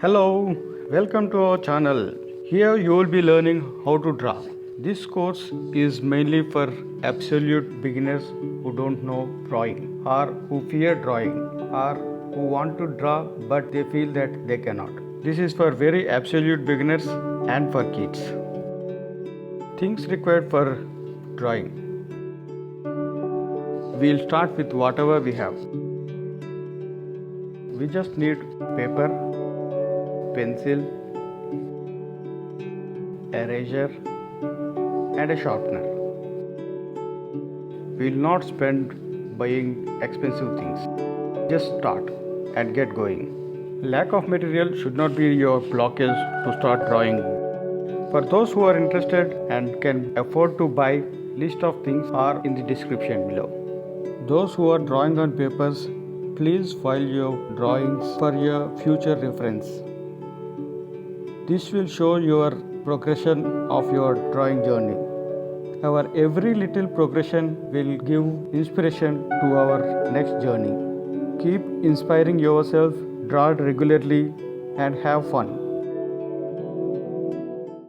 Hello, welcome to our channel. Here you will be learning how to draw. This course is mainly for absolute beginners who don't know drawing or who fear drawing or who want to draw but they feel that they cannot. This is for very absolute beginners and for kids. Things required for drawing. We'll start with whatever we have. We just need paper, pencil, eraser and a sharpener. We will not spend buying expensive things. Just start and get going. Lack of material should not be your blockage to start drawing. For those who are interested and can afford to buy, list of things are in the description below. Those who are drawing on papers, please file your drawings for your future reference. This will show your progression of your drawing journey. Our every little progression will give inspiration to our next journey. Keep inspiring yourself, draw regularly and have fun.